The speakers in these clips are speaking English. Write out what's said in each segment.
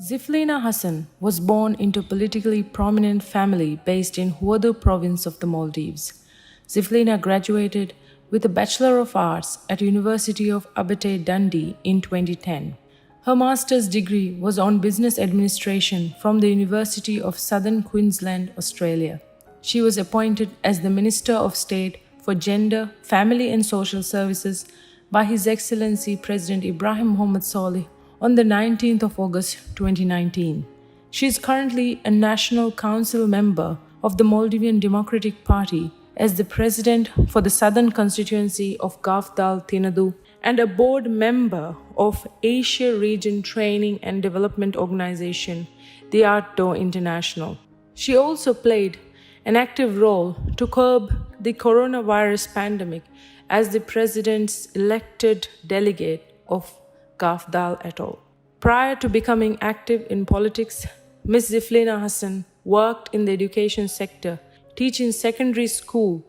Zifleena Hassan was born into a politically prominent family based in Huadu province of the Maldives. Zifleena graduated with a Bachelor of Arts at University of Abuthahir Dundee in 2010. Her master's degree was on business administration from the University of Southern Queensland, Australia. She was appointed as the Minister of State for Gender, Family and Social Services by His Excellency President Ibrahim Mohammed Solih on the 19th of August 2019. She is currently a National Council member of the Maldivian Democratic Party as the President for the Southern Constituency of Gafdal Tinadu and a board member of Asia Region Training and Development Organization, the Arto International. She also played an active role to curb the coronavirus pandemic as the President's elected delegate of Gafdal Atoll. Prior to becoming active in politics, Ms. Zifleena Hassan worked in the education sector, teaching secondary school,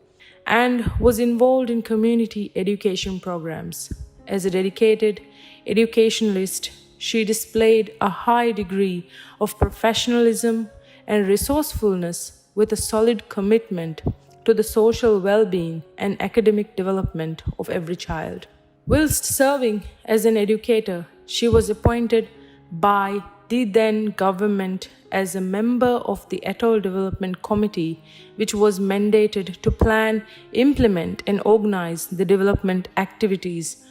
and was involved in community education programs. As a dedicated educationalist, she displayed a high degree of professionalism and resourcefulness with a solid commitment to the social well-being and academic development of every child. Whilst serving as an educator, she was appointed by the then government as a member of the Atoll Development Committee, which was mandated to plan, implement, and organize the development activities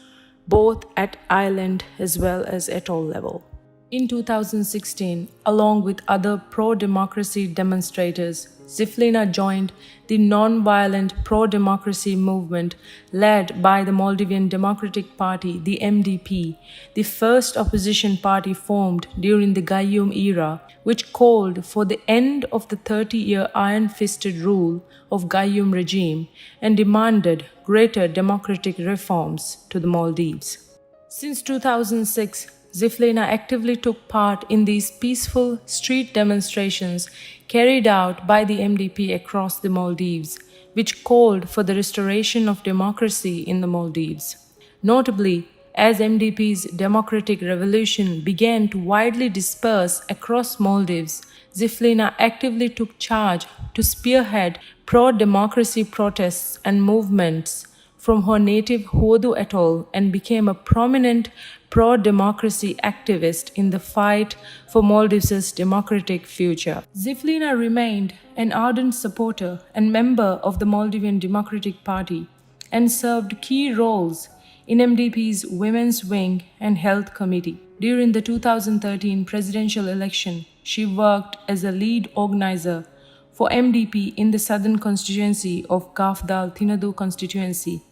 both at island as well as atoll level. In 2016, along with other pro-democracy demonstrators, Zifleena joined the non-violent pro-democracy movement led by the Maldivian Democratic Party, the MDP, the first opposition party formed during the Gayoom era, which called for the end of the 30-year iron-fisted rule of Gayoom regime and demanded greater democratic reforms to the Maldives. Since 2006, Zifleena actively took part in these peaceful street demonstrations carried out by the MDP across the Maldives, which called for the restoration of democracy in the Maldives. Notably, as MDP's democratic revolution began to widely disperse across Maldives, Zifleena actively took charge to spearhead pro-democracy protests and movements from her native Huadu atoll and became a prominent pro-democracy activist in the fight for Maldives' democratic future. Zifleena remained an ardent supporter and member of the Maldivian Democratic Party and served key roles in MDP's Women's Wing and Health Committee. During the 2013 presidential election, she worked as a lead organizer for MDP in the Southern constituency of Gafdal Tinadu constituency,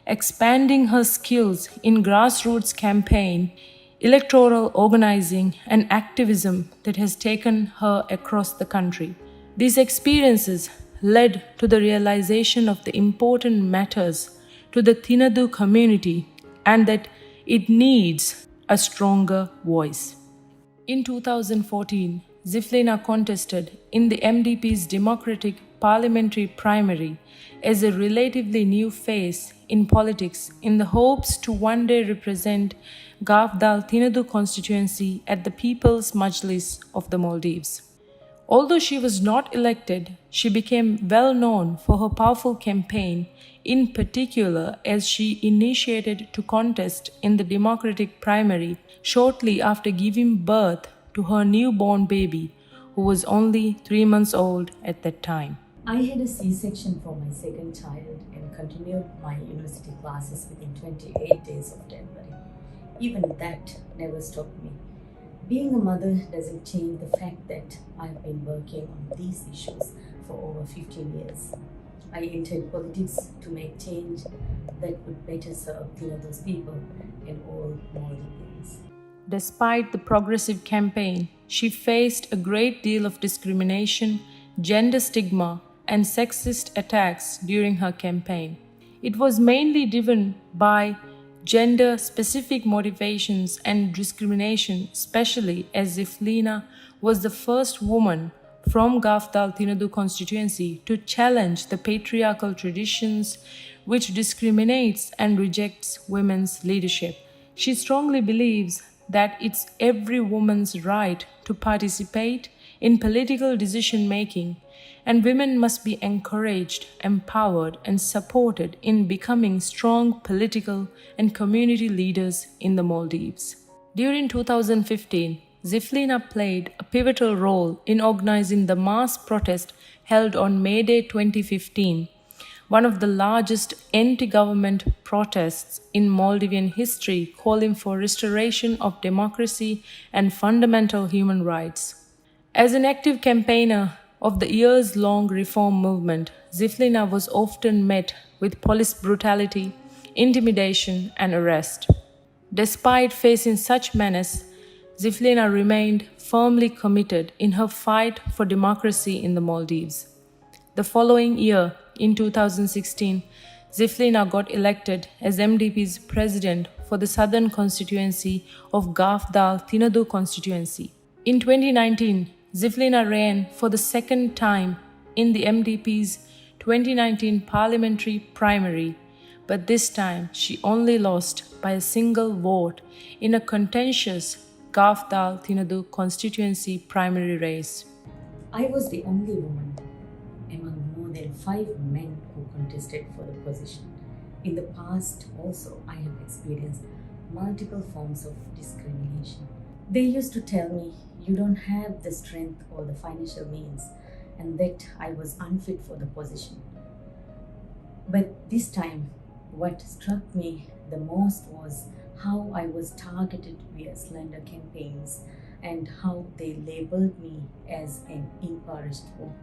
expanding her skills in grassroots campaign, electoral organizing, and activism that has taken her across the country. These experiences led to the realization of the important matters to the Tinadu community and that it needs a stronger voice. In 2014, Zifleena contested in the MDP's Democratic Parliamentary Primary as a relatively new face in politics in the hopes to one day represent Gafdal Tinadu constituency at the People's Majlis of the Maldives. Although she was not elected, she became well known for her powerful campaign, in particular as she initiated to contest in the Democratic Primary shortly after giving birth to her newborn baby, who was only 3 months old at that time. I had a C-section for my second child and continued my university classes within 28 days of delivery. Even that never stopped me. Being a mother doesn't change the fact that I've been working on these issues for over 15 years. I entered politics to make change that would better serve those people and all Maldivians. Despite the progressive campaign, she faced a great deal of discrimination, gender stigma, and sexist attacks during her campaign. It was mainly driven by gender-specific motivations and discrimination, especially as Zifleena was the first woman from Gafdal Tinadu constituency to challenge the patriarchal traditions which discriminates and rejects women's leadership. She strongly believes that it's every woman's right to participate in political decision making, and women must be encouraged, empowered, and supported in becoming strong political and community leaders in the Maldives. During 2015, Zifleena played a pivotal role in organizing the mass protest held on May Day 2015, one of the largest anti government protests in Maldivian history, calling for restoration of democracy and fundamental human rights. As an active campaigner of the years long reform movement, Zifleena was often met with police brutality, intimidation, and arrest. Despite facing such menace, Zifleena remained firmly committed in her fight for democracy in the Maldives. The following year, in 2016, Zifleena got elected as MDP's president for the southern constituency of Gafdal Tinadu constituency. In 2019, Zifleena ran for the second time in the MDP's 2019 parliamentary primary, but this time she only lost by a single vote in a contentious Gafdal Tinadu constituency primary race. I was the only woman among more than 5 men who contested for the position. In the past, also, I have experienced multiple forms of discrimination. They used to tell me, you don't have the strength or the financial means, and that I was unfit for the position. But this time, what struck me the most was how I was targeted via slander campaigns and how they labeled me as an impoverished woman.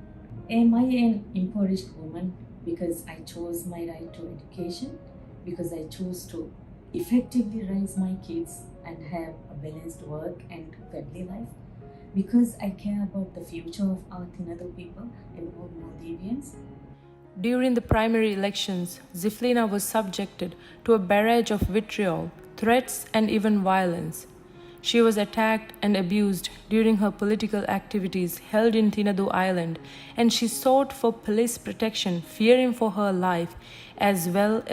Am I an impoverished woman because I chose my right to education, because I chose to effectively raise my kids and have a balanced work and family life, because I care about the future of our Tinadu people and all Maldivians? During the primary elections, Zifleena was subjected to a barrage of vitriol, threats, and even violence. She was attacked and abused during her political activities held in Tinadu Island, and she sought for police protection, fearing for her life as well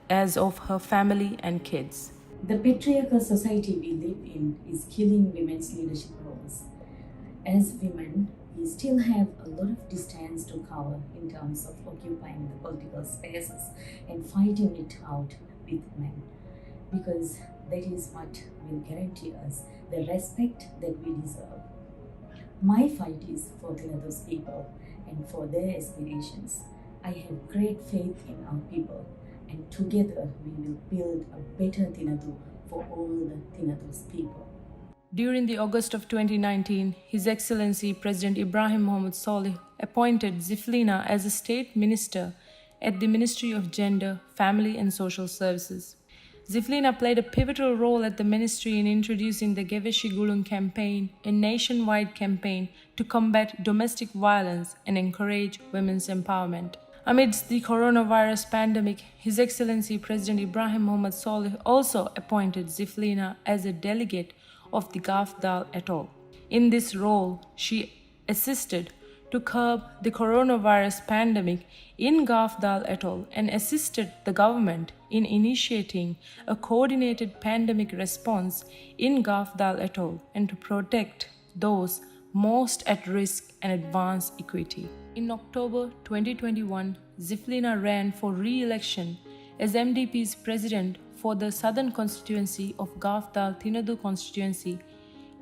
as of her family and kids. The patriarchal society we live in is killing women's leadership roles. As women, we still have a lot of distance to cover in terms of occupying the political spaces and fighting it out with men, because that is what will guarantee us the respect that we deserve. My fight is for Tinadu's people and for their aspirations. I have great faith in our people, and together we will build a better Tinadu for all the Tinadu's people. During the August of 2019, His Excellency President Ibrahim Mohammed Saleh appointed Zifleena as a state minister at the Ministry of Gender, Family and Social Services. Zifleena played a pivotal role at the ministry in introducing the Geveshi Gulung campaign, a nationwide campaign to combat domestic violence and encourage women's empowerment. Amidst the coronavirus pandemic, His Excellency President Ibrahim Mohammed Saleh also appointed Zifleena as a delegate of the Gafdal atoll. In this role, she assisted to curb the coronavirus pandemic in Gafdal atoll and assisted the government in initiating a coordinated pandemic response in Gafdal atoll and to protect those most at risk and advance equity. In October 2021, Zifleena ran for re-election as MDP's president for the southern constituency of Gafdal Tinadu constituency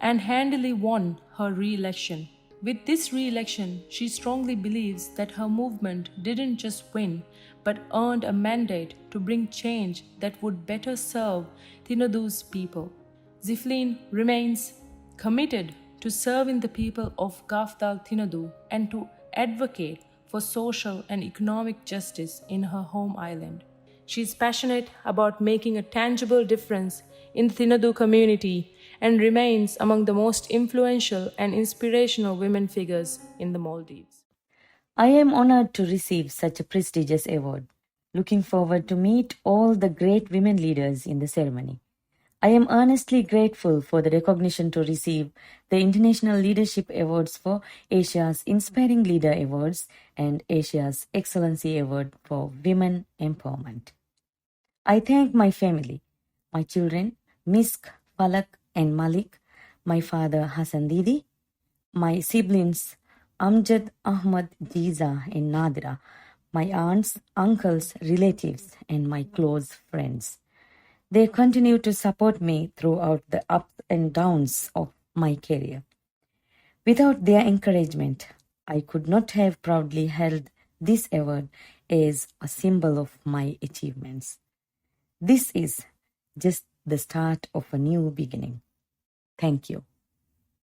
and handily won her re-election. With this re-election, she strongly believes that her movement didn't just win, but earned a mandate to bring change that would better serve Tinadu's people. Zifleena remains committed to serving the people of Gafdal Tinadu and to advocate for social and economic justice in her home island. She is passionate about making a tangible difference in the Tinadu community and remains among the most influential and inspirational women figures in the Maldives. I am honored to receive such a prestigious award. Looking forward to meet all the great women leaders in the ceremony. I am earnestly grateful for the recognition to receive the International Leadership Awards for Asia's Inspiring Leader Awards and Asia's Excellency Award for Women Empowerment. I thank my family, my children, Misk, Falak, and Malik, my father Hassan Didi, my siblings Amjad, Ahmad, Jiza, and Nadira, my aunts, uncles, relatives, and my close friends. They continue to support me throughout the ups and downs of my career. Without their encouragement, I could not have proudly held this award as a symbol of my achievements. This is just the start of a new beginning. Thank you.